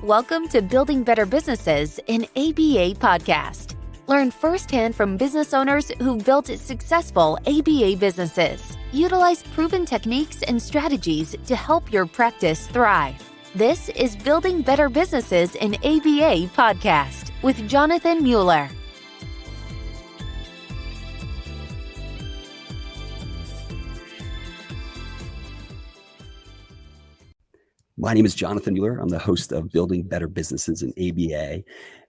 Welcome to Building Better Businesses, an ABA podcast. Learn firsthand from business owners who've built successful ABA businesses. Utilize proven techniques and strategies to help your practice thrive. This is Building Better Businesses, an ABA podcast with Jonathan Mueller. My name is Jonathan Mueller. I'm the host of Building Better Businesses in ABA.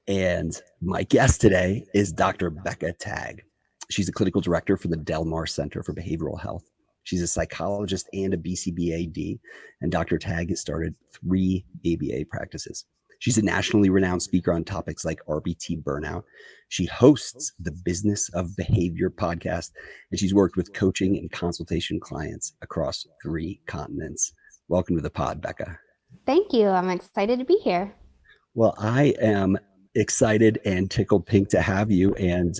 And my guest today is Dr. Becca Tagg. She's a clinical director for the Del Mar Center for Behavioral Health. She's a psychologist and a BCBAD. And Dr. Tagg has started 3 ABA practices. She's a nationally renowned speaker on topics like RBT Burnout. She hosts the Business of Behavior podcast, and she's worked with coaching and consultation clients across 3 continents. Welcome to the pod, Becca. Thank you. I'm excited to be here. Well, I am excited and tickled pink to have you. And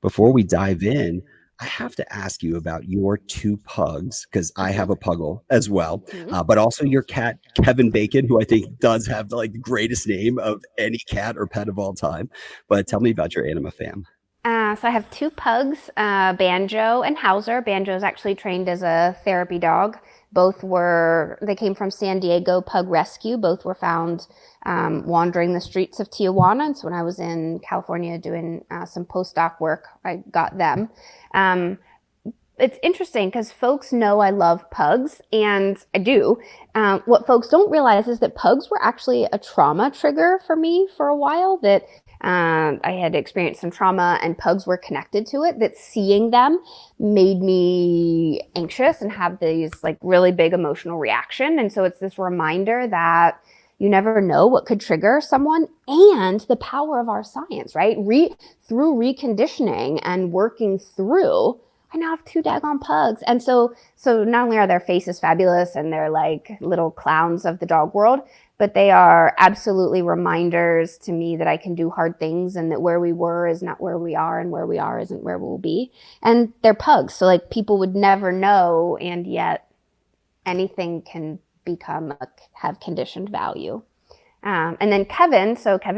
before we dive in, I have to ask you about your 2 pugs, because I have a puggle as well, but also your cat, Kevin Bacon, who I think does have the greatest name of any cat or pet of all time. But tell me about your anima fam. So I have 2 pugs, Banjo and Hauser. Banjo is actually trained as a therapy dog. They came from San Diego Pug Rescue. Both were found wandering the streets of Tijuana. And so when I was in California doing some postdoc work, I got them. It's interesting because folks know I love pugs, and I do. What folks don't realize is that pugs were actually a trauma trigger for me for a while, that I had experienced some trauma and pugs were connected to it, that seeing them made me anxious and have these really big emotional reaction. And so it's this reminder that you never know what could trigger someone, and the power of our science, right? Through reconditioning and working through, I now have 2 daggone pugs. And so not only are their faces fabulous and they're like little clowns of the dog world, but they are absolutely reminders to me that I can do hard things, and that where we were is not where we are, and where we are isn't where we'll be. And they're pugs. So people would never know, and yet anything can have conditioned value. And then Kevin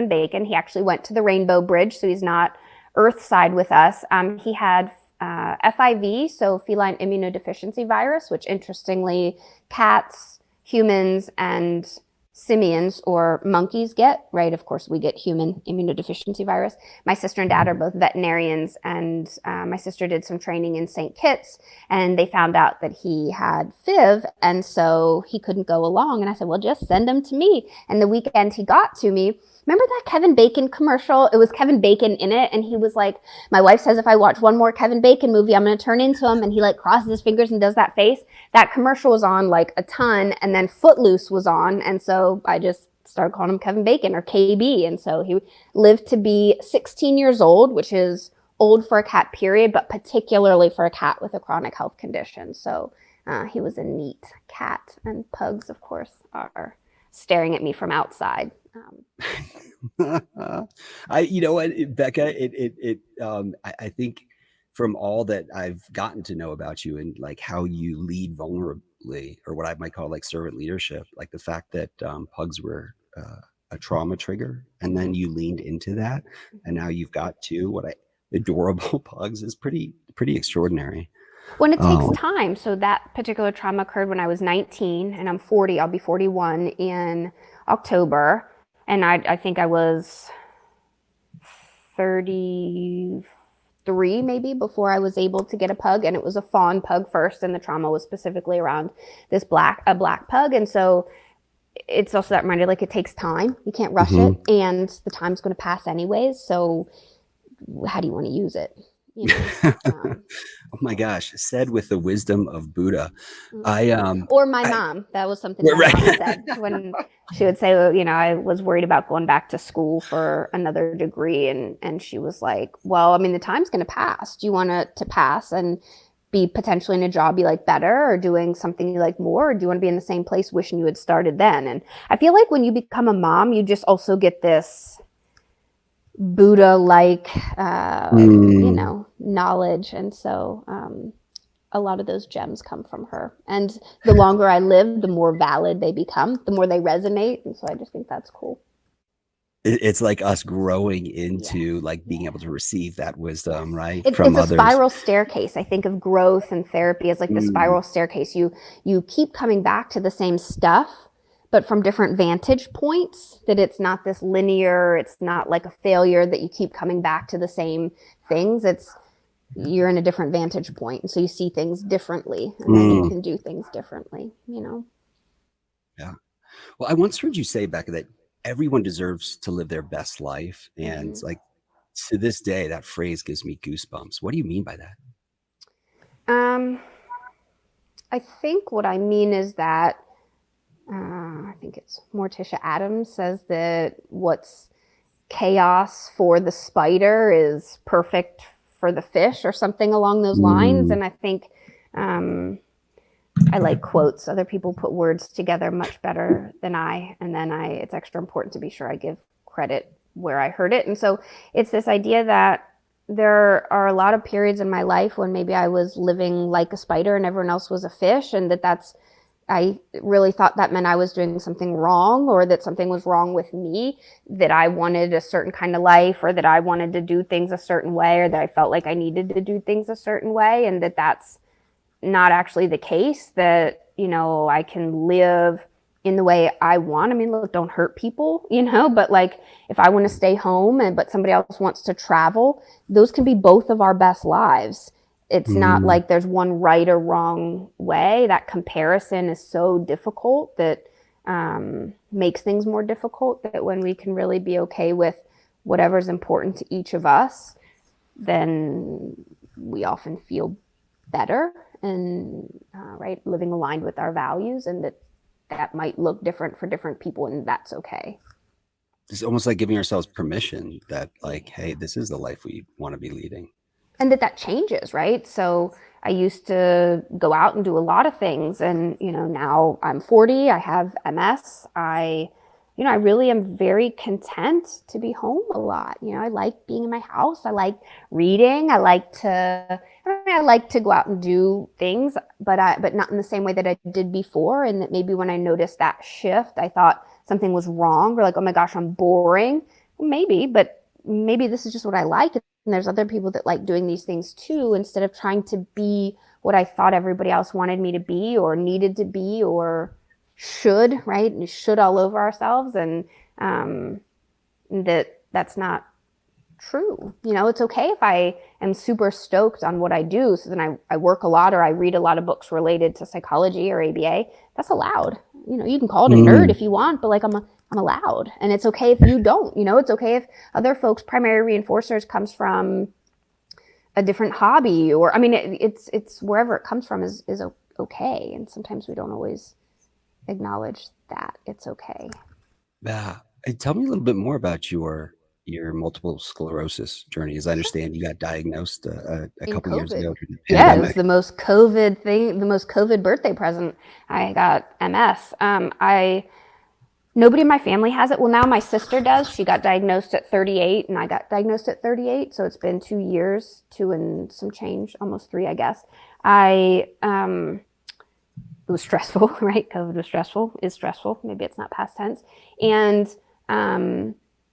Bacon, he actually went to the Rainbow Bridge, so he's not Earthside with us. He had FIV, so feline immunodeficiency virus, which interestingly cats, humans, and simians or monkeys get, right? Of course, we get human immunodeficiency virus. My sister and dad are both veterinarians, and my sister did some training in St. Kitts, and they found out that he had FIV, and so he couldn't go along. And I said, well, just send him to me. And the weekend he got to me, remember that Kevin Bacon commercial? It was Kevin Bacon in it, and he was like, my wife says if I watch one more Kevin Bacon movie, I'm going to turn into him. And he crosses his fingers and does that face. That commercial was on a ton, and then Footloose was on. And so I just started calling him Kevin Bacon, or KB. And so he lived to be 16 years old, which is old for a cat, period, but particularly for a cat with a chronic health condition. So he was a neat cat, and pugs, of course, are staring at me from outside. You know what, Becca, I think from all that I've gotten to know about you, and how you lead vulnerably, or what I might call servant leadership, the fact that pugs were a trauma trigger, and then you leaned into that, and now you've got 2 adorable pugs, is pretty extraordinary. When it takes time. So that particular trauma occurred when I was 19, and I'm 40. I'll be 41 in October. And I think I was 33 maybe before I was able to get a pug. And it was a fawn pug first, and the trauma was specifically around a black pug. And so it's also that reminder, it takes time. You can't rush it, and the time's going to pass anyways. So how do you want to use it? Oh my gosh, said with the wisdom of Buddha. Or my mom. That was something my mom said when she would say, I was worried about going back to school for another degree. And she was like, well, the time's going to pass. Do you want it to pass and be potentially in a job you like better, or doing something you like more? Or do you want to be in the same place wishing you had started then? And I feel like when you become a mom, you just also get this Buddha-like, knowledge. And so a lot of those gems come from her. And the longer I live, the more valid they become, the more they resonate. And so I just think that's cool. It's like us growing into like being able to receive that wisdom, right? It's From a others. spiral staircase. I think of growth and therapy as like the spiral staircase. You keep coming back to the same stuff, but from different vantage points, that it's not this linear, it's not like a failure that you keep coming back to the same things. You're in a different vantage point. And so you see things differently, and then you can do things differently, you know? Yeah. Well, I once heard you say, Becca, that everyone deserves to live their best life. And like to this day, that phrase gives me goosebumps. What do you mean by that? I think what I mean is that I think it's Morticia Adams says that what's chaos for the spider is perfect for the fish, or something along those lines. And I think I like quotes. Other people put words together much better than I. And then it's extra important to be sure I give credit where I heard it. And so it's this idea that there are a lot of periods in my life when maybe I was living like a spider and everyone else was a fish. And I really thought that meant I was doing something wrong, or that something was wrong with me, that I wanted a certain kind of life, or that I wanted to do things a certain way, or that I felt like I needed to do things a certain way. And that's not actually the case, that, you know, I can live in the way I want. I mean, look, don't hurt people, you know, but like if I want to stay home but somebody else wants to travel, those can be both of our best lives. It's not like there's one right or wrong way. That comparison is so difficult, that makes things more difficult, that when we can really be okay with whatever's important to each of us, then we often feel better and living aligned with our values, and that might look different for different people, and that's okay. It's almost like giving ourselves permission that like, hey, this is the life we want to be leading. And that changes, right? So I used to go out and do a lot of things, and, you know, now I'm 40, I have MS. I really am very content to be home a lot. You know, I like being in my house. I like reading. I like to go out and do things, but not in the same way that I did before. And that maybe when I noticed that shift, I thought something was wrong, or like, oh my gosh, I'm boring. Well, but maybe this is just what I like. And there's other people that like doing these things too, instead of trying to be what I thought everybody else wanted me to be, or needed to be, or should, right? And should all over ourselves. And that's not true. You know, it's okay if I am super stoked on what I do. So then I work a lot, or I read a lot of books related to psychology or ABA. That's allowed. You know, you can call it a nerd if you want, but like I'm allowed. And it's okay if you don't. You know, it's okay if other folks' primary reinforcers comes from a different hobby, or, I mean, it's wherever it comes from is okay. And sometimes we don't always acknowledge that it's okay. Yeah. Hey, tell me a little bit more about your multiple sclerosis journey. As I understand, you got diagnosed a couple years ago. Yeah, it was the most COVID birthday present. I got MS. Nobody in my family has it. Well, now my sister does. She got diagnosed at 38, and I got diagnosed at 38. So it's been 2 years, 2 and some change, almost 3, I guess. It was stressful, right? COVID was stressful, is stressful. Maybe it's not past tense. And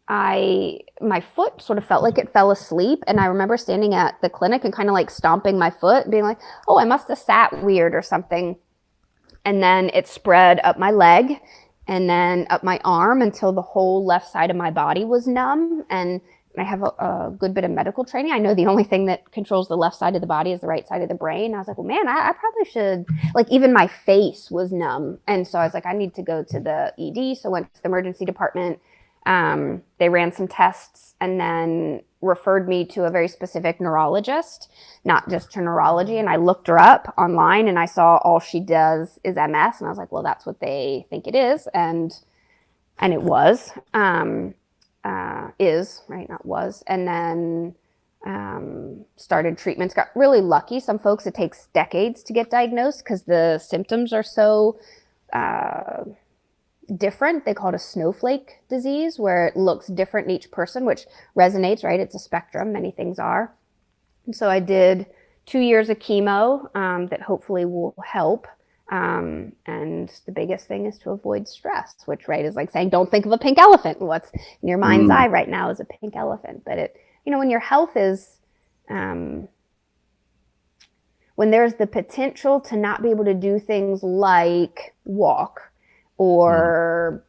my foot sort of felt like it fell asleep. And I remember standing at the clinic and kind of like stomping my foot and being like, oh, I must have sat weird or something. And then it spread up my leg and then up my arm until the whole left side of my body was numb. And I have a good bit of medical training. I know the only thing that controls the left side of the body is the right side of the brain. I was like, well, man, I probably should, like, even my face was numb. And so I was like, I need to go to the ED. So I went to the emergency department. They ran some tests and then referred me to a very specific neurologist, not just to neurology. And I looked her up online and I saw all she does is MS. And I was like, well, that's what they think it is. And it was. Is, right, not was. And then started treatments, got really lucky. Some folks, it takes decades to get diagnosed because the symptoms are so different. They call it a snowflake disease, where it looks different in each person, which resonates, right? It's a spectrum. Many things are. And so I did 2 years of chemo that hopefully will help. And the biggest thing is to avoid stress, which, right, is like saying, don't think of a pink elephant. What's in your mind's eye right now is a pink elephant. But it, when your health is, when there's the potential to not be able to do things like walk or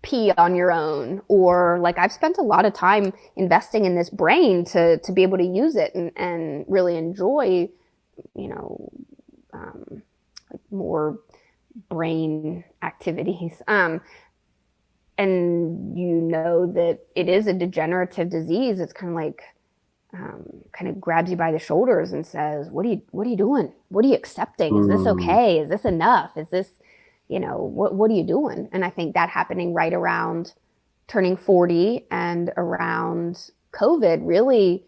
pee on your own, or like I've spent a lot of time investing in this brain to be able to use it and really enjoy, like more brain activities. And that it is a degenerative disease. It's kind of like, kind of grabs you by the shoulders and says, what are you doing? What are you accepting? Is this okay? Is this enough? Is this, what are you doing? And I think that happening right around turning 40 and around COVID really,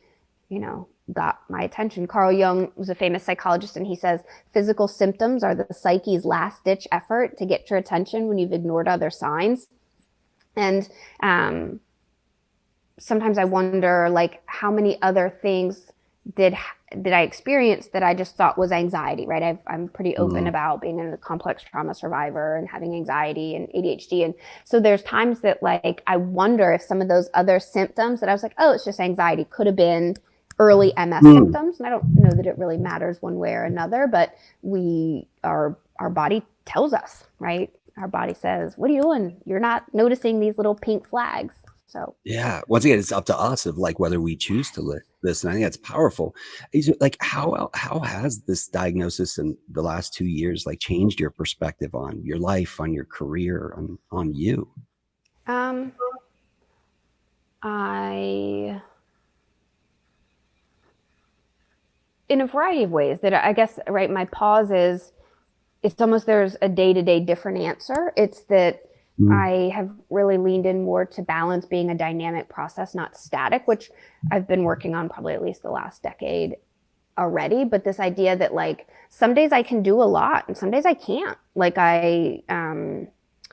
got my attention. Carl Jung was a famous psychologist, and he says physical symptoms are the psyche's last ditch effort to get your attention when you've ignored other signs. And sometimes I wonder, like, how many other things did I experience that I just thought was anxiety, right? I'm pretty open about being a complex trauma survivor and having anxiety and ADHD. And so there's times that, like, I wonder if some of those other symptoms that I was like, oh, it's just anxiety, could have been early MS symptoms. And I don't know that it really matters one way or another, but our body tells us, right? Our body says, what are you doing? You're not noticing these little pink flags. So yeah, once again, it's up to us of like whether we choose to live this. And I think that's powerful. Is it like how has this diagnosis in the last 2 years like changed your perspective on your life, on your career, on you? In a variety of ways that I guess, right, my pause is, it's almost, there's a day-to-day different answer. It's that I have really leaned in more to balance being a dynamic process, not static, which I've been working on probably at least the last decade already. But this idea that, like, some days I can do a lot and some days I can't. Like, I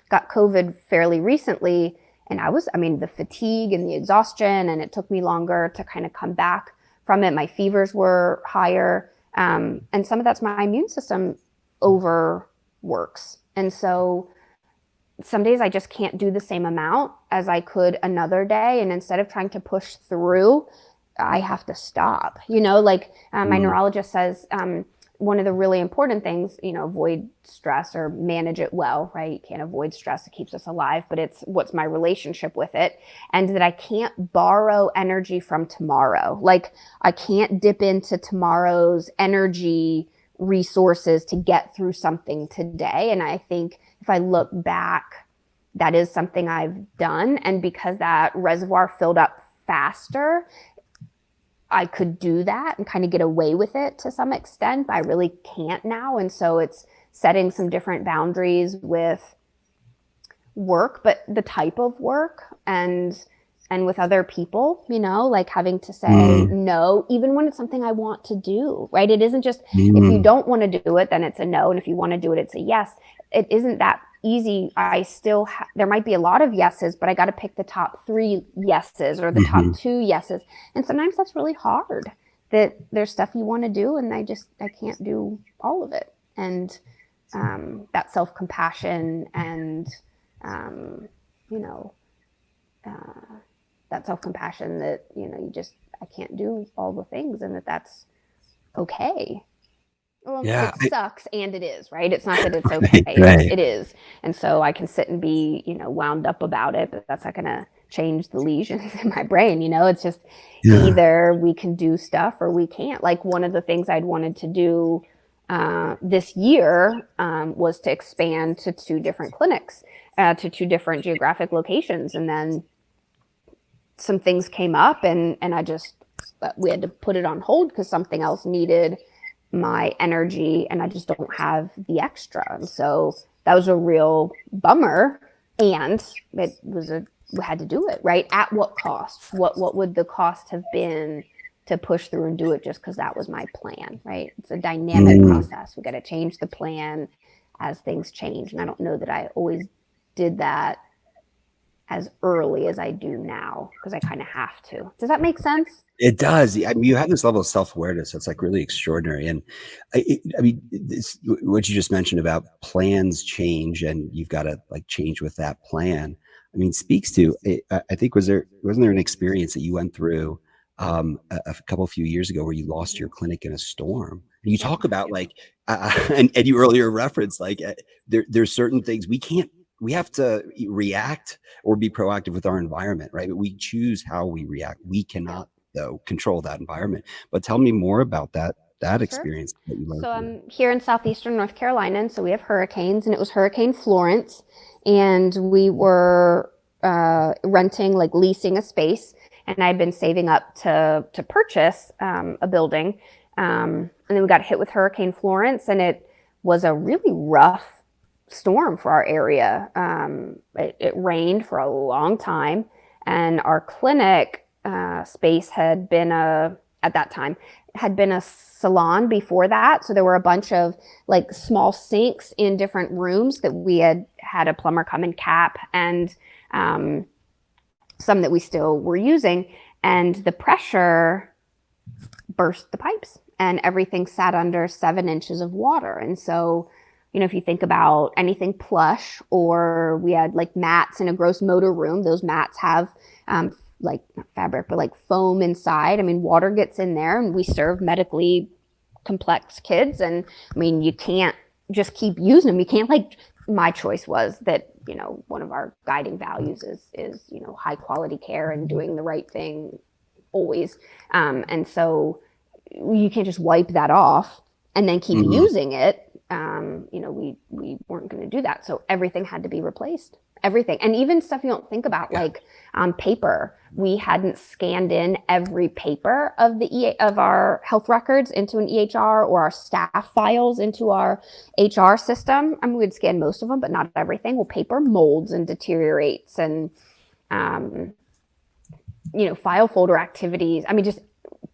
got COVID fairly recently, and the fatigue and the exhaustion, and it took me longer to kind of come back from it. My fevers were higher. And some of that's my immune system overworks. And so some days I just can't do the same amount as I could another day. And instead of trying to push through, I have to stop. My neurologist says, one of the really important things, avoid stress or manage it well, right? You can't avoid stress. It keeps us alive, but it's what's my relationship with it. And that I can't borrow energy from tomorrow. Like, I can't dip into tomorrow's energy resources to get through something today. And I think if I look back, that is something I've done. And because that reservoir filled up faster, I could do that and kind of get away with it to some extent, but I really can't now. And so it's setting some different boundaries with work, but the type of work and with other people, like having to say no, even when it's something I want to do, right? It isn't just, if you don't want to do it, then it's a no. And if you want to do it, it's a yes. It isn't that easy. I still, there might be a lot of yeses, but I got to pick the top 3 yeses or the top 2 yeses. And sometimes that's really hard, that there's stuff you want to do and I can't do all of it. And that self-compassion and, that self-compassion that, I can't do all the things, and that's okay. Well, Yeah, it sucks, and it is, right? It's not that it's okay. right. It is. And so I can sit and be, wound up about it, but that's not going to change the lesions in my brain. It's just either we can do stuff or we can't. Like, one of the things I'd wanted to do this year was to expand to 2 different clinics, to 2 different geographic locations. And then some things came up and we had to put it on hold because something else needed my energy and I just don't have the extra. And so that was a real bummer, and we had to do it, right? At what cost? What would the cost have been to push through and do it just because that was my plan, right? It's a dynamic process. We got to change the plan as things change. And I don't know that I always did that as early as I do now, because I kind of have to. Does that make sense? It does. I mean, you have this level of self-awareness that's like really extraordinary. And I mean, what you just mentioned about plans change and you've got to like change with that plan. I mean, speaks to, I think, wasn't there an experience that you went through a few years ago where you lost your clinic in a storm? And you talk about like, and you earlier referenced like there's certain things we have to react or be proactive with our environment, right? But we choose how we react. We cannot, though, control that environment. But tell me more about that Sure. experience that you learned. So I'm here in southeastern North Carolina, and so we have hurricanes, and it was Hurricane Florence, and we were renting, like leasing a space, and I'd been saving up to purchase a building, and then we got hit with Hurricane Florence, and it was a really rough storm for our area. It rained for a long time, and our clinic space had been at that time had been a salon before that. So there were a bunch of like small sinks in different rooms that we had a plumber come and cap, and some that we still were using. And the pressure burst the pipes, and everything sat under 7 inches of water. And so, you know, if you think about anything plush, or we had like mats in a gross motor room, those mats have like not fabric, but like foam inside. I mean, water gets in there, and we serve medically complex kids. And I mean, you can't just keep using them. You can't like, my choice was that, you know, one of our guiding values is, you know, high quality care and doing the right thing always. And so you can't just wipe that off and then keep using it. You know, we weren't going to do that. So everything had to be replaced. Everything. And even stuff you don't think about, like paper. We hadn't scanned in every paper of of our health records into an EHR, or our staff files into our HR system. I mean, we'd scan most of them, but not everything. Well, paper molds and deteriorates, and you know, file folder activities. I mean, just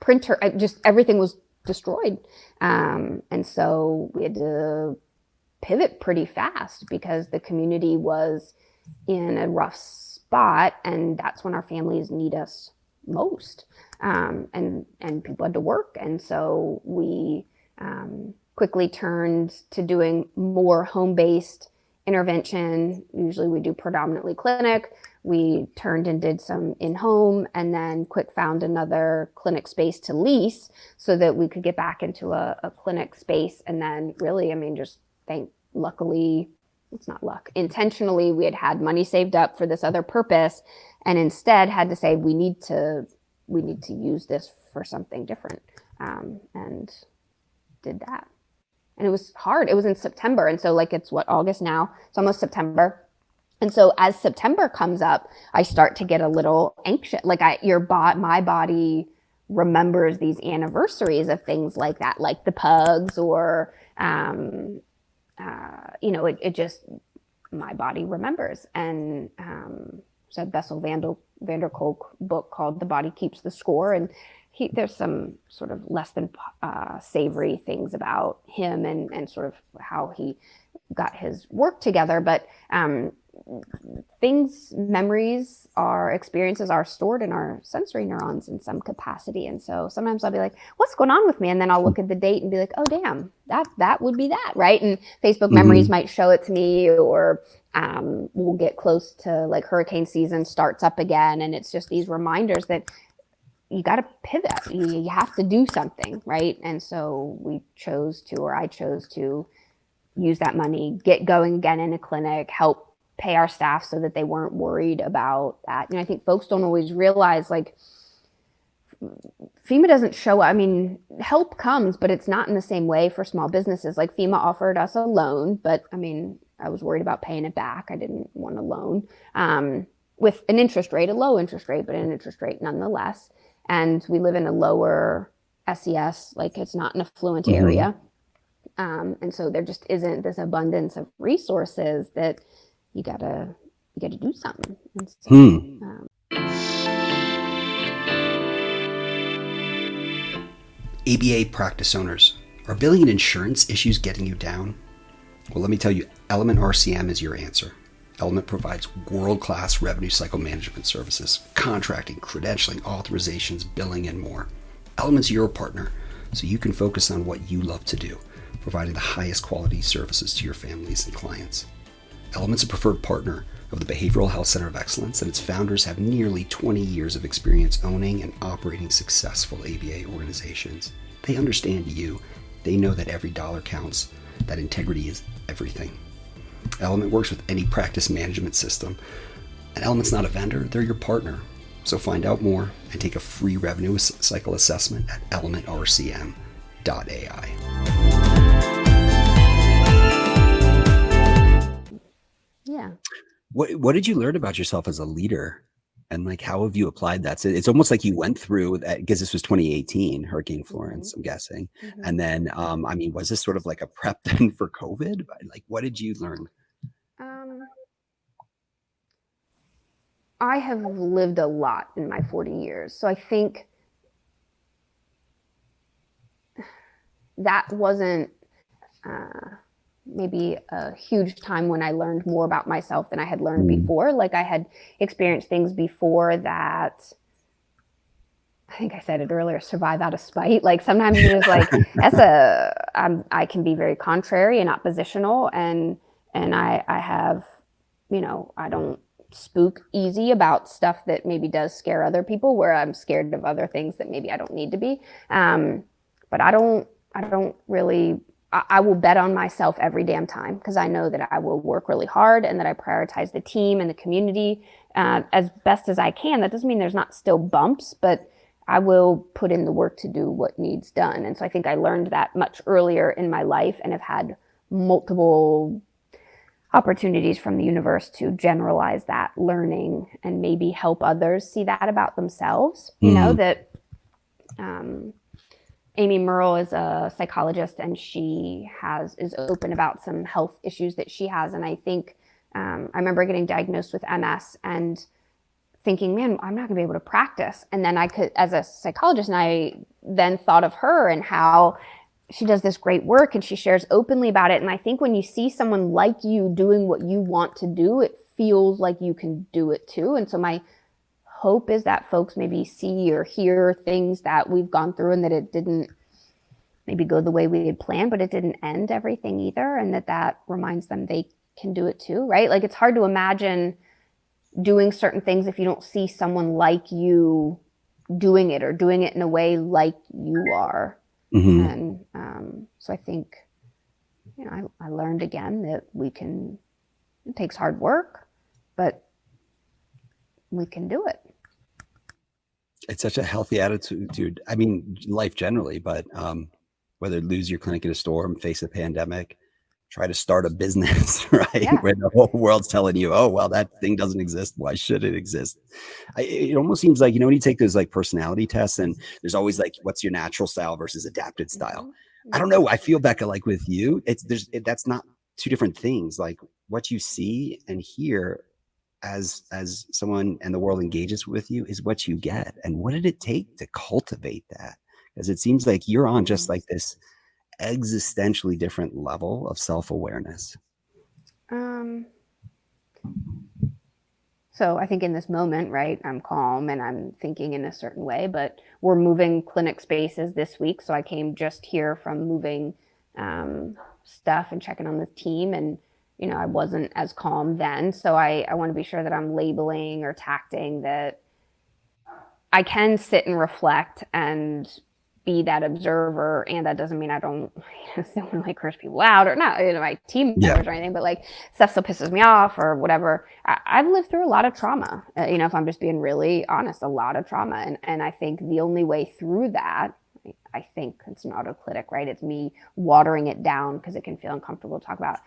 printer, just everything was destroyed. And so we had to pivot pretty fast because the community was in a rough spot, and that's when our families need us most. And people had to work. And so we quickly turned to doing more home-based intervention. Usually we do predominantly clinic. We turned and did some in-home, and then quick found another clinic space to lease so that we could get back into a clinic space. And then really, I mean, just luckily, it's not luck, intentionally, we had money saved up for this other purpose, and instead had to say, we need to use this for something different, and did that. And it was hard. It was in September. And so like, it's what, August now? It's almost September. And so as September comes up, I start to get a little anxious. Like my body remembers these anniversaries of things like that, like the pugs, or, you know, it just, my body remembers. And there's a Bessel van der Kolk book called The Body Keeps the Score. And there's some sort of less than savory things about him and sort of how he got his work together. But memories, our experiences are stored in our sensory neurons in some capacity. And so sometimes I'll be like, what's going on with me? And then I'll look at the date and be like, oh, damn, that would be that, right? And Facebook memories might show it to me, or we'll get close to like hurricane season starts up again. And it's just these reminders that you got to pivot. You have to do something, right? And so I chose to use that money, get going again in a clinic, help pay our staff so that they weren't worried about that. And I think folks don't always realize, like, FEMA doesn't show up. I mean, help comes, but it's not in the same way for small businesses. Like, FEMA offered us a loan, but I mean, I was worried about paying it back. I didn't want a loan with an interest rate, a low interest rate, but an interest rate nonetheless. And we live in a lower SES, like it's not an affluent area. And so there just isn't this abundance of resources that you gotta do something. So, ABA practice owners, are billing and insurance issues getting you down? Well, let me tell you, Element RCM is your answer. Element provides world-class revenue cycle management services, contracting, credentialing, authorizations, billing, and more. Element's your partner, so you can focus on what you love to do, providing the highest quality services to your families and clients. Element's a preferred partner of the Behavioral Health Center of Excellence, and its founders have nearly 20 years of experience owning and operating successful ABA organizations. They understand you. They know that every dollar counts, that integrity is everything. Element works with any practice management system, and Element's not a vendor, they're your partner. So find out more and take a free revenue cycle assessment at elementrcm.ai. Yeah. What did you learn about yourself as a leader, and like how have you applied that? So it's almost like you went through that, because this was 2018, Hurricane Florence, I'm guessing. And then, I mean, was this sort of like a prep then for COVID? Like, what did you learn? I have lived a lot in my 40 years. So I think that wasn't maybe a huge time when I learned more about myself than I had learned before. Like I had experienced things before that, I think I said it earlier, survive out of spite. Like sometimes you're just like, I can be very contrary and oppositional. And I have, I don't spook easy about stuff that maybe does scare other people, where I'm scared of other things that maybe I don't need to be. But I don't really, I will bet on myself every damn time, because I know that I will work really hard and that I prioritize the team and the community as best as I can. That doesn't mean there's not still bumps, but I will put in the work to do what needs done. And so I think I learned that much earlier in my life, and have had multiple opportunities from the universe to generalize that learning and maybe help others see that about themselves. You know, that Amy Merle is a psychologist, and she is open about some health issues that she has. And I think I remember getting diagnosed with MS and thinking, man, I'm not gonna be able to practice. And then I could, as a psychologist, and I then thought of her and how she does this great work and she shares openly about it. And I think when you see someone like you doing what you want to do, it feels like you can do it too. And so my hope is that folks maybe see or hear things that we've gone through, and that it didn't maybe go the way we had planned, but it didn't end everything either. And that reminds them they can do it too, right? Like it's hard to imagine doing certain things if you don't see someone like you doing it, or doing it in a way like you are. And so I think, I learned again that it takes hard work, but we can do it. It's such a healthy attitude. I mean, life generally, but whether lose your clinic in a storm, face a pandemic, try to start a business, right? Yeah. Where the whole world's telling you, oh, well, that thing doesn't exist. Why should it exist? It almost seems like, when you take those like personality tests, and there's always like, what's your natural style versus adapted style? I don't know. I feel, Becca, like with you, that's not two different things. Like what you see and hear as someone and the world engages with you is what you get. And what did it take to cultivate that? Because it seems like you're on just like this existentially different level of self-awareness. So I think in this moment, right, I'm calm and I'm thinking in a certain way, but we're moving clinic spaces this week. So I came just here from moving stuff and checking on the team, and I wasn't as calm then. So I want to be sure that I'm labeling or tacting that I can sit and reflect and be that observer. And that doesn't mean I don't like curse people out, or not, my team members or anything, but like stuff still pisses me off or whatever. I've lived through a lot of trauma, if I'm just being really honest, a lot of trauma. And I think the only way through that, I think it's an autocritic, right? It's me watering it down because it can feel uncomfortable to talk about.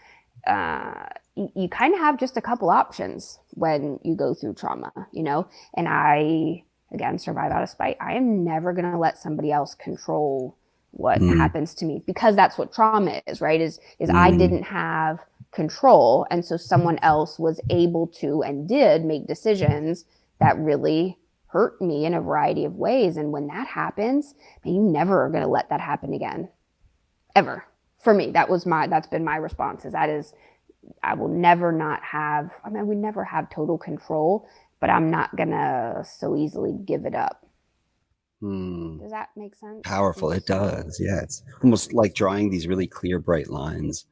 You kind of have just a couple options when you go through trauma, and again, survive out of spite. I am never going to let somebody else control what happens to me, because that's what trauma is, right? Is I didn't have control. And so someone else was able to and did make decisions that really hurt me in a variety of ways. And when that happens, man, you never are going to let that happen again, ever. For me, that's been my response, is I will never not have, I mean, we never have total control, but I'm not gonna so easily give it up. Does that make sense? Powerful. It does. Yeah. It's almost like drawing these really clear, bright lines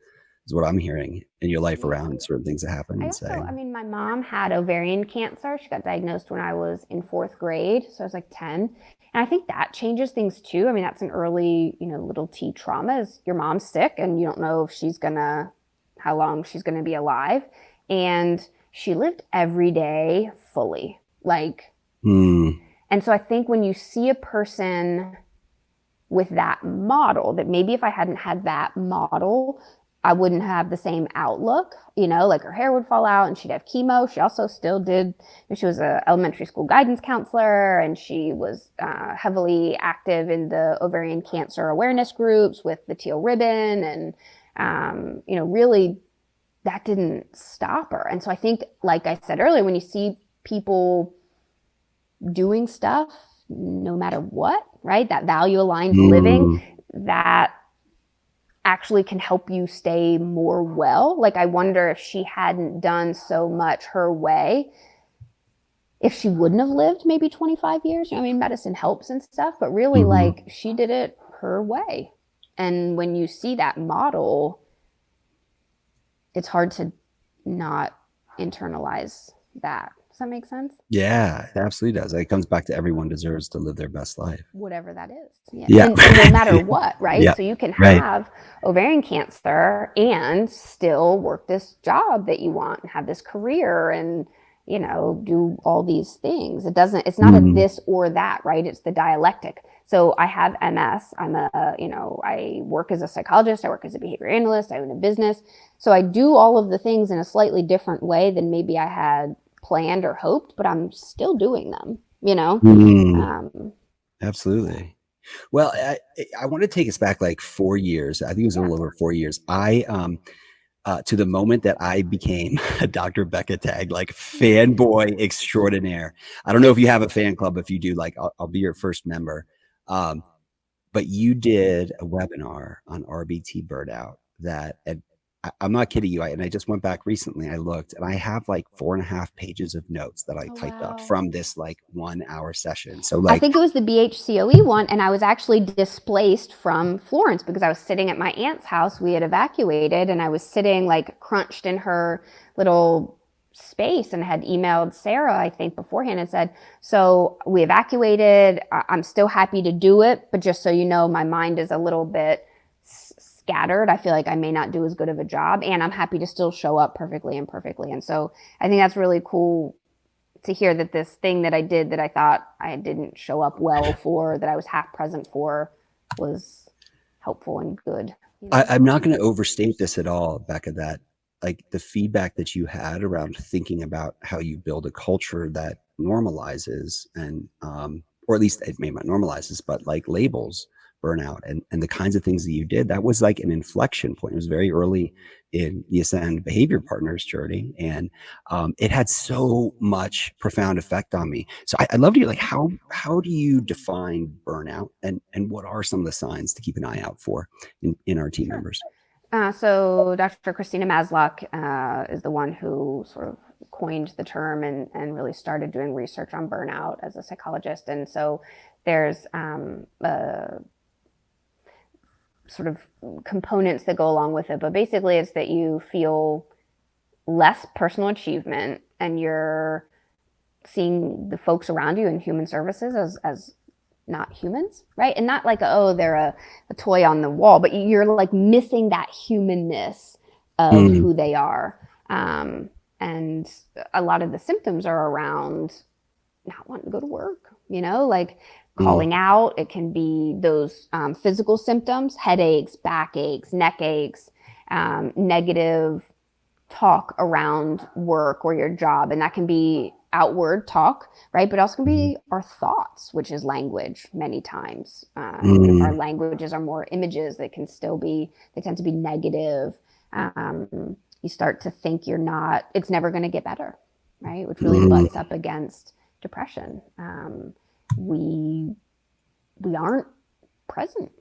is what I'm hearing in your life around certain things that happen and say. I mean, my mom had ovarian cancer. She got diagnosed when I was in 4th grade. So I was like 10. And I think that changes things too. I mean, that's an early, little T trauma is your mom's sick and you don't know if how long she's going to be alive. And she lived every day fully. And so I think when you see a person with that model, that maybe if I hadn't had that model, I wouldn't have the same outlook, like her hair would fall out and she'd have chemo. She also still she was an elementary school guidance counselor and she was heavily active in the ovarian cancer awareness groups with the teal ribbon. And, really that didn't stop her. And so I think, like I said earlier, when you see people doing stuff, no matter what, right? That value aligned living, that actually can help you stay more well. Like, I wonder if she hadn't done so much her way, if she wouldn't have lived maybe 25 years. I mean, medicine helps and stuff, but really like she did it her way. And when you see that model, it's hard to not internalize that. Does that make sense? Yeah, it absolutely does. It comes back to everyone deserves to live their best life. Whatever that is. Yeah. And no matter what, right? Yeah. So you can have ovarian cancer and still work this job that you want and have this career and, do all these things. It's not a this or that, right? It's the dialectic. So I have MS. I work as a psychologist. I work as a behavior analyst. I own a business. So I do all of the things in a slightly different way than maybe I had planned or hoped, but I'm still doing them, Absolutely. Well, I want to take us back like 4 years. I think it was a little over 4 years. To the moment that I became a Dr. Becca Tagg, like fanboy extraordinaire. I don't know if you have a fan club. If you do, like, I'll be your first member. But you did a webinar on RBT Burnout that, and I'm not kidding you. I just went back recently. I looked and I have like 4.5 pages of notes that I typed up from this like 1 hour session. So like, I think it was the BHCOE one. And I was actually displaced from Florence because I was sitting at my aunt's house. We had evacuated and I was sitting like crunched in her little space and had emailed Sarah, I think beforehand, and said, so we evacuated. I'm still happy to do it. But just so you know, my mind is a little bit scattered. I feel like I may not do as good of a job, and I'm happy to still show up perfectly and perfectly. And so I think that's really cool to hear that this thing that I did that I thought I didn't show up well for, that I was half present for, was helpful and good. I'm not going to overstate this at all, Becca, that like the feedback that you had around thinking about how you build a culture that normalizes and, or at least it may not normalizes, but like labels burnout and the kinds of things that you did, that was like an inflection point. It was very early in the Ascend Behavior Partners journey. And it had so much profound effect on me. So I'd love to hear, like, how do you define burnout and what are some of the signs to keep an eye out for in our team members? So Dr. Christina Maslock is the one who sort of coined the term and really started doing research on burnout as a psychologist. And so there's sort of components that go along with it, but basically it's that you feel less personal achievement and you're seeing the folks around you in human services as not humans, right? And not like, oh, they're a toy on the wall, but you're like missing that humanness of who they are. And a lot of the symptoms are around not wanting to go to work, like calling out. It can be those physical symptoms, headaches, backaches, neck aches, negative talk around work or your job. And that can be outward talk, right? But also can be our thoughts, which is language many times. Even if our languages are more images, they tend to be negative. You start to think it's never going to get better, right? Which really butts up against depression. We aren't present.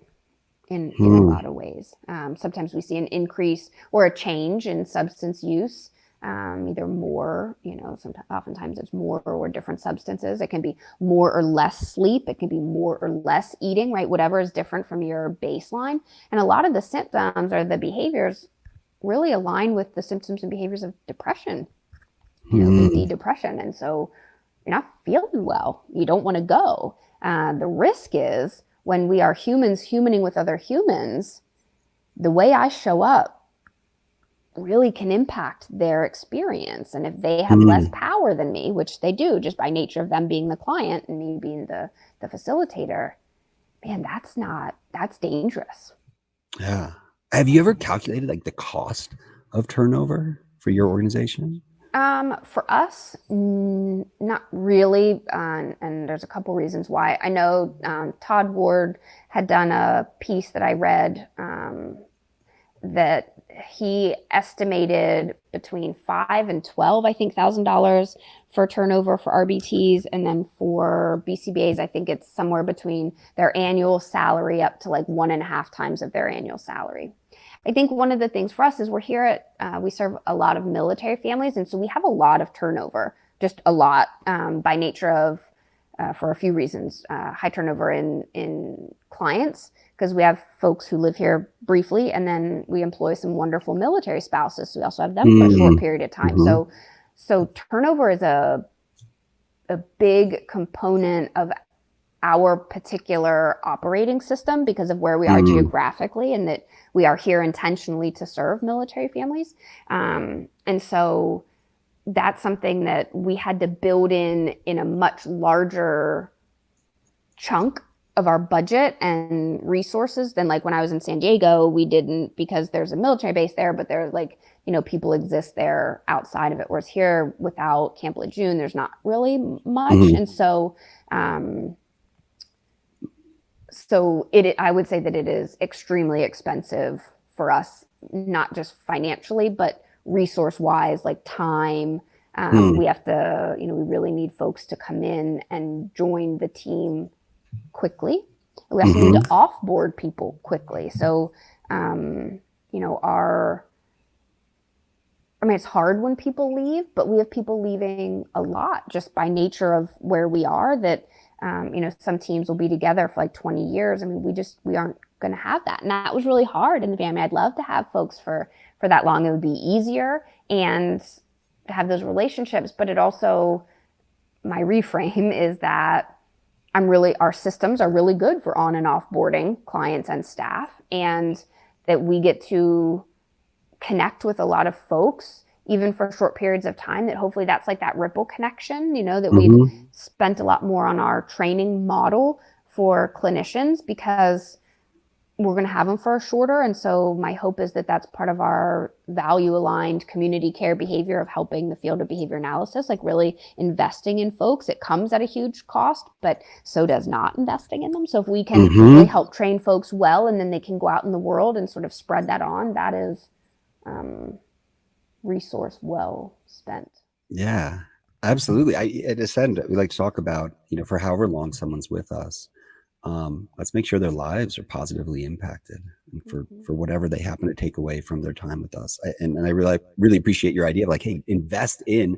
in a lot of ways. Sometimes we see an increase or a change in substance use, either more, oftentimes it's more or different substances. It can be more or less sleep. It can be more or less eating, right? Whatever is different from your baseline. And a lot of the symptoms or the behaviors really align with the symptoms and behaviors of depression, BD depression. And so you're not feeling well. You don't want to go. The risk is when we are humans humaning with other humans, the way I show up really can impact their experience. And if they have less power than me, which they do just by nature of them being the client and me being the facilitator, man, that's dangerous. Yeah. Have you ever calculated like the cost of turnover for your organization? For us, not really. And there's a couple reasons why. I know Todd Ward had done a piece that I read that he estimated between $5,000 and $12,000 for turnover for RBTs, and then for BCBAs, I think it's somewhere between their annual salary up to like 1.5 times of their annual salary. I think one of the things for us is we're here at, we serve a lot of military families, and so we have a lot of turnover, just a lot by nature of, for a few reasons, high turnover in clients, because we have folks who live here briefly, and then we employ some wonderful military spouses. So we also have them for a short period of time. So turnover is a big component of our particular operating system because of where we are geographically, and that we are here intentionally to serve military families. And so that's something that we had to build in a much larger chunk of our budget and resources than like when I was in San Diego. We didn't, because there's a military base there, but there's like, people exist there outside of it. Whereas here without Camp Lejeune, there's not really much. And so, I would say that it is extremely expensive for us, not just financially, but resource wise, like time. We have to, we really need folks to come in and join the team quickly. We also need to offboard people quickly. So, it's hard when people leave, but we have people leaving a lot just by nature of where we are, that, some teams will be together for like 20 years. We aren't going to have that. And that was really hard in the family. I'd love to have folks for that long. It would be easier and to have those relationships, but it also, my reframe is that our systems are really good for on and offboarding clients and staff, and that we get to connect with a lot of folks, even for short periods of time, that hopefully that's like that ripple connection, that we've spent a lot more on our training model for clinicians because we're going to have them for a shorter. And so my hope is that that's part of our value aligned community care behavior of helping the field of behavior analysis, like really investing in folks. It comes at a huge cost, but so does not investing in them. So if we can really help train folks well, and then they can go out in the world and sort of spread that on, that is resource well spent. Yeah, absolutely. At Ascend, we like to talk about, for however long someone's with us, let's make sure their lives are positively impacted, and for whatever they happen to take away from their time with us. And I really appreciate your idea of like, hey, invest in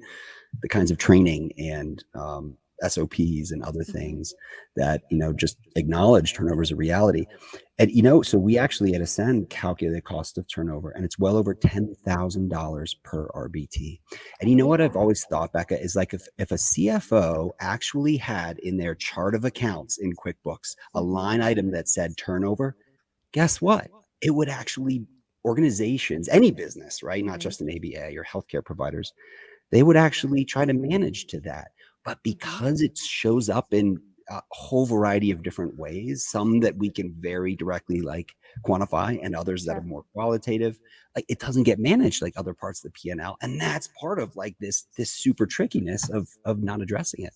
the kinds of training and SOPs and other things that, just acknowledge turnover is a reality. And, so we actually at Ascend calculate the cost of turnover, and it's well over $10,000 per RBT. And what I've always thought, Becca, is like if a CFO actually had in their chart of accounts in QuickBooks a line item that said turnover, guess what? It would actually, organizations, any business, right? Not just an ABA or healthcare providers, they would actually try to manage to that. But because it shows up in a whole variety of different ways, some that we can very directly like quantify, and others that are more qualitative, like it doesn't get managed like other parts of the P&L. And that's part of like this super trickiness of not addressing it.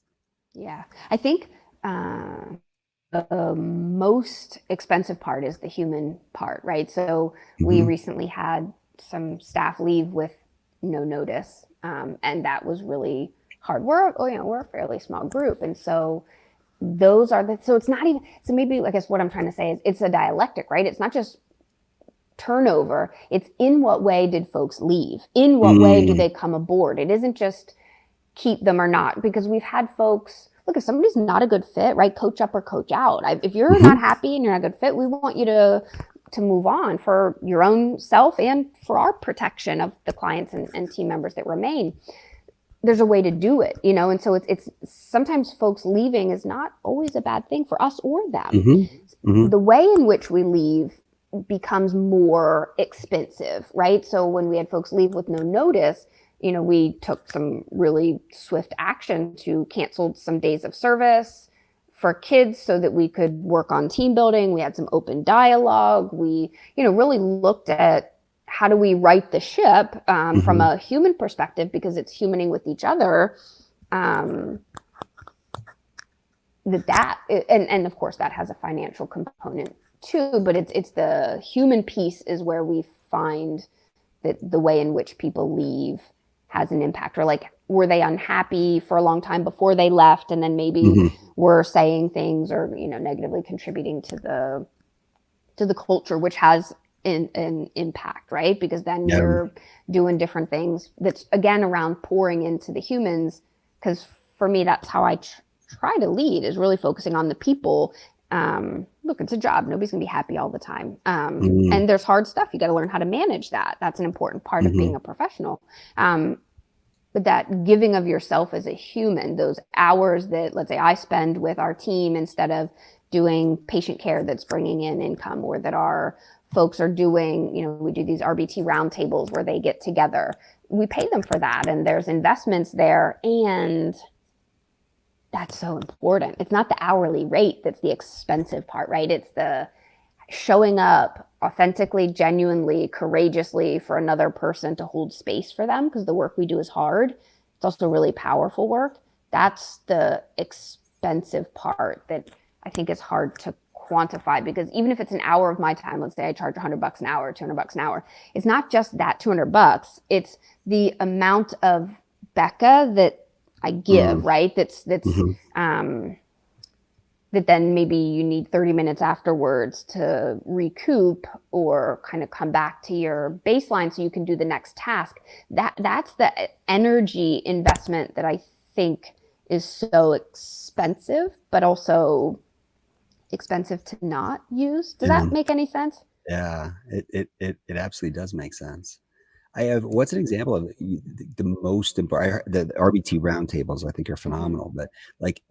Yeah, I think the most expensive part is the human part, right? So we recently had some staff leave with no notice, and that was really hard. We're a fairly small group, and so those are so it's not even, so maybe I guess what I'm trying to say is it's a dialectic, right? It's not just turnover. It's in what way did folks leave? In what way do they come aboard? It isn't just keep them or not, because we've had folks, look, if somebody's not a good fit, right? Coach up or coach out. If you're not happy and you're not a good fit, we want you to move on for your own self and for our protection of the clients and team members that remain. There's a way to do it, and so it's sometimes folks leaving is not always a bad thing for us or them. The way in which we leave becomes more expensive, right? So when we had folks leave with no notice, we took some really swift action to cancel some days of service for kids so that we could work on team building. We had some open dialogue. We, really looked at how do we right the ship from a human perspective, because it's humaning with each other. And of course that has a financial component too, but it's the human piece is where we find that the way in which people leave has an impact, or like, were they unhappy for a long time before they left, and then maybe were saying things or negatively contributing to the culture, which has an impact, right? Because then you're doing different things that's again around pouring into the humans. Because for me, that's how I try to lead, is really focusing on the people. Look, it's a job. Nobody's gonna be happy all the time. And there's hard stuff. You got to learn how to manage that. That's an important part of being a professional. But that giving of yourself as a human, those hours that, let's say, I spend with our team instead of doing patient care that's bringing in income, or that our folks are doing, we do these RBT roundtables where they get together. We pay them for that, and there's investments there, and that's so important. It's not the hourly rate that's the expensive part, right? It's the showing up authentically, genuinely, courageously for another person to hold space for them, because the work we do is hard. It's also really powerful work. That's the expensive part that I think is hard to quantify, because even if it's an hour of my time, let's say I charge $100 an hour, $200 an hour, it's not just that $200, it's the amount of Becca that I give, right? That's that then maybe you need 30 minutes afterwards to recoup or kind of come back to your baseline so you can do the next task. That's the energy investment that I think is so expensive, but also expensive to not use. Does that make any sense? Yeah, it absolutely does make sense. What's an example of the most important, the RBT roundtables I think are phenomenal, but like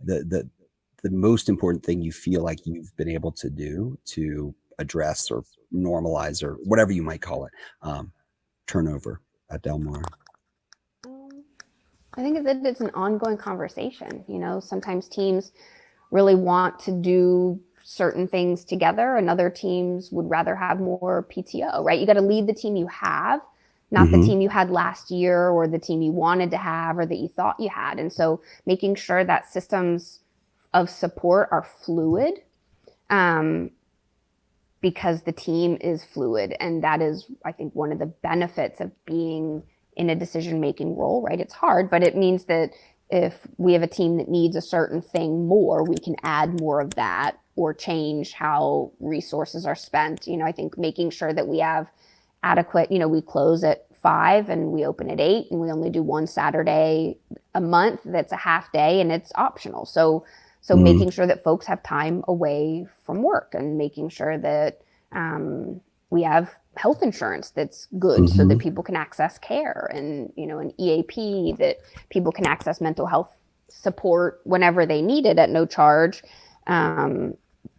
the most important thing you feel like you've been able to do to address or normalize or whatever you might call it, turnover at Del Mar? I think that it's an ongoing conversation. Sometimes teams really want to do certain things together, and other teams would rather have more PTO, right? You got to lead the team you have, not the team you had last year or the team you wanted to have or that you thought you had. And so making sure that systems of support are fluid, because the team is fluid. And that is, I think, one of the benefits of being in a decision-making role, right? It's hard, but it means that if we have a team that needs a certain thing more, we can add more of that or change how resources are spent. I think making sure that we have adequate, we close at 5 and we open at 8, and we only do one Saturday a month that's a half day and it's optional. So making sure that folks have time away from work, and making sure that we have health insurance that's good so that people can access care, and an EAP that people can access mental health support whenever they need it at no charge,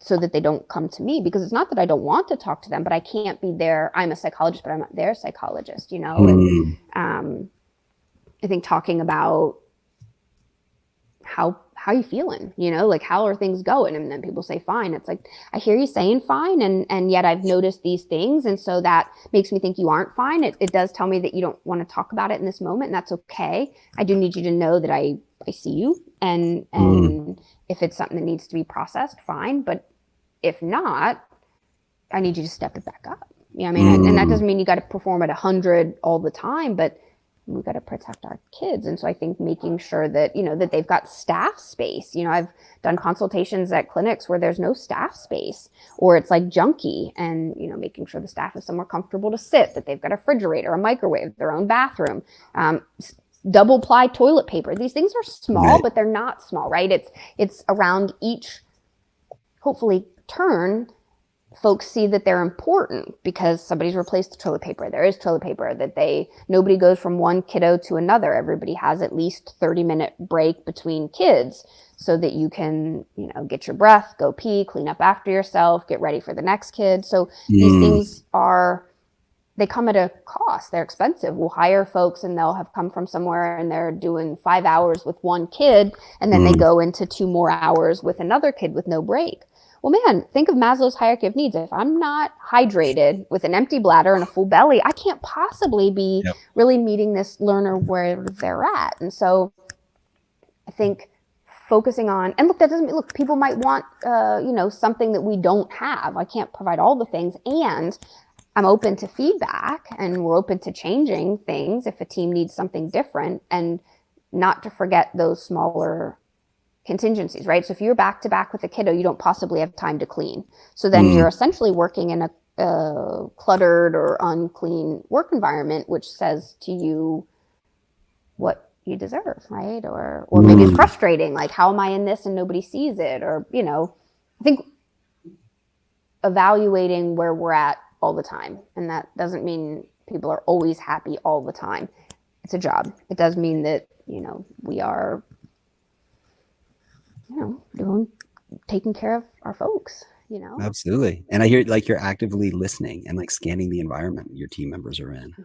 so that they don't come to me, because it's not that I don't want to talk to them, but I can't be there. I'm a psychologist, but I'm not their psychologist, and I think talking about how you feeling, like how are things going? And then people say fine. It's like, I hear you saying fine, and yet I've noticed these things, and so that makes me think you aren't fine. It does tell me that you don't want to talk about it in this moment, and that's okay. I do need you to know that I see you, and if it's something that needs to be processed, fine, but if not, I need you to step it back up. And that doesn't mean you got to perform at 100 all the time, but we got to protect our kids. And so I think making sure that, that they've got staff space. I've done consultations at clinics where there's no staff space, or it's like junky, and, making sure the staff is somewhere comfortable to sit, that they've got a refrigerator, a microwave, their own bathroom, double ply toilet paper. These things are small, Right. but they're not small, right? It's around each, hopefully, turn. Folks see that they're important because somebody's replaced the toilet paper. There is toilet paper, that nobody goes from one kiddo to another. Everybody has at least 30-minute break between kids so that you can, get your breath, go pee, clean up after yourself, get ready for the next kid. So these things they come at a cost. They're expensive. We'll hire folks and they'll have come from somewhere and they're doing 5 hours with one kid, and then they go into 2 more hours with another kid with no break. Well, man, think of Maslow's hierarchy of needs. If I'm not hydrated with an empty bladder and a full belly, I can't possibly be really meeting this learner where they're at. And so I think focusing on, and that doesn't mean, people might want, something that we don't have. I can't provide all the things. And I'm open to feedback, and we're open to changing things if a team needs something different, and not to forget those smaller contingencies, right? So if you're back to back with a kiddo, you don't possibly have time to clean. So then you're essentially working in a cluttered or unclean work environment, which says to you what you deserve, right? Or maybe it's frustrating, like, how am I in this and nobody sees it? Or, I think evaluating where we're at all the time. And that doesn't mean people are always happy all the time. It's a job. It does mean that, we are taking care of our folks, Absolutely. And I hear you're actively listening and scanning the environment your team members are in,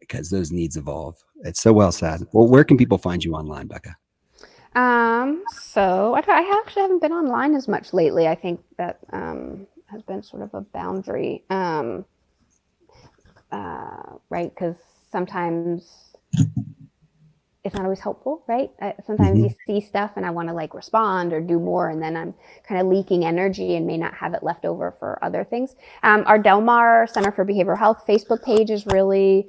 because those needs evolve. It's so well said. Well, where can people find you online, Becca? So I actually haven't been online as much lately. I think that has been sort of a boundary, right? Because sometimes it's not always helpful, right? Sometimes you see stuff and I want to respond or do more, and then I'm kind of leaking energy and may not have it left over for other things. Our Del Mar Center for Behavioral Health Facebook page is really,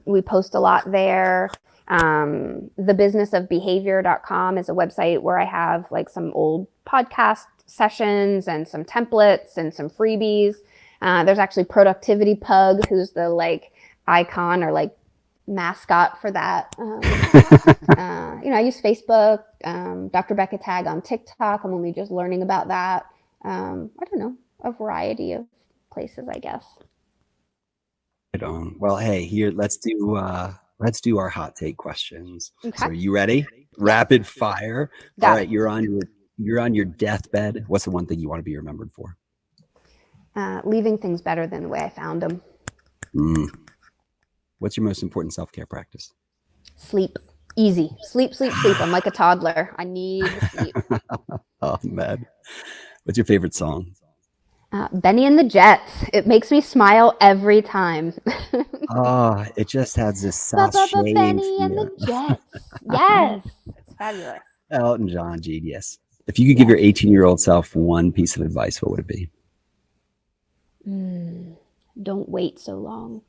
we post a lot there. Thebusinessofbehavior.com is a website where I have some old podcast sessions and some templates and some freebies. There's actually Productivity Pug, who's the icon or mascot for that. I use Facebook, Dr. Becca Tagg on TikTok. I'm only just learning about that. I don't know, a variety of places, I guess. Right on. Well, hey, here, let's do our hot take questions. Okay. So are you ready? Rapid fire. Got All right, it. you're on your deathbed. What's the one thing you want to be remembered for? Leaving things better than the way I found them. What's your most important self-care practice? Sleep. Easy. Sleep. I'm like a toddler. I need sleep. Oh, man. What's your favorite song? Benny and the Jets. It makes me smile every time. Oh, it just has this sashaying Benny and feel. the Jets. Yes. It's fabulous. Elton John, genius. If you could give your 18-year-old self one piece of advice, what would it be? Don't wait so long.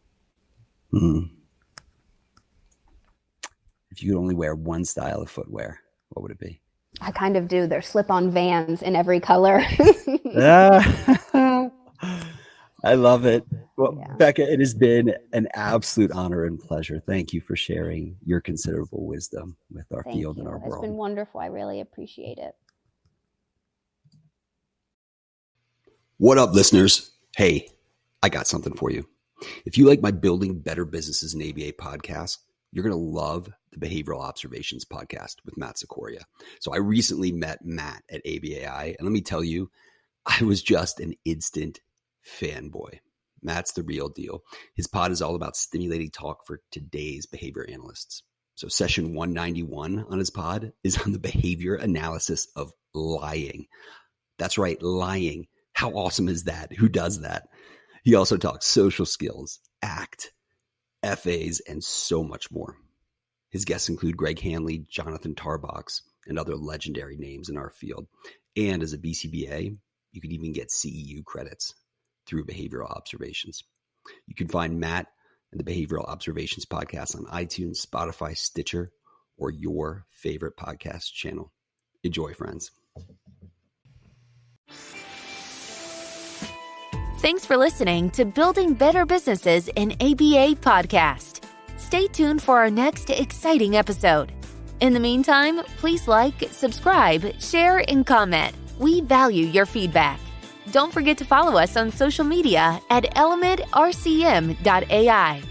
If you could only wear one style of footwear, what would it be? I kind of do. They're slip-on Vans in every color. I love it. Well, Yeah. Becca, it has been an absolute honor and pleasure. Thank you for sharing your considerable wisdom with our Thank field you. and our It's world. been wonderful. I really appreciate it. What up, listeners? Hey, I got something for you. If you like my Building Better Businesses in ABA podcast, you're going to love the Behavioral Observations podcast with Matt Sikoria. So I recently met Matt at ABAI, and let me tell you, I was just an instant fanboy. Matt's the real deal. His pod is all about stimulating talk for today's behavior analysts. So session 191 on his pod is on the behavior analysis of lying. That's right, lying. How awesome is that? Who does that? He also talks social skills, ACT, FAs, and so much more. His guests include Greg Hanley, Jonathan Tarbox, and other legendary names in our field. And as a BCBA, you can even get CEU credits through behavioral observations. You can find Matt and the Behavioral Observations Podcast on iTunes, Spotify, Stitcher, or your favorite podcast channel. Enjoy, friends. Thanks for listening to Building Better Businesses in ABA podcast. Stay tuned for our next exciting episode. In the meantime, please like, subscribe, share, and comment. We value your feedback. Don't forget to follow us on social media at elementrcm.ai.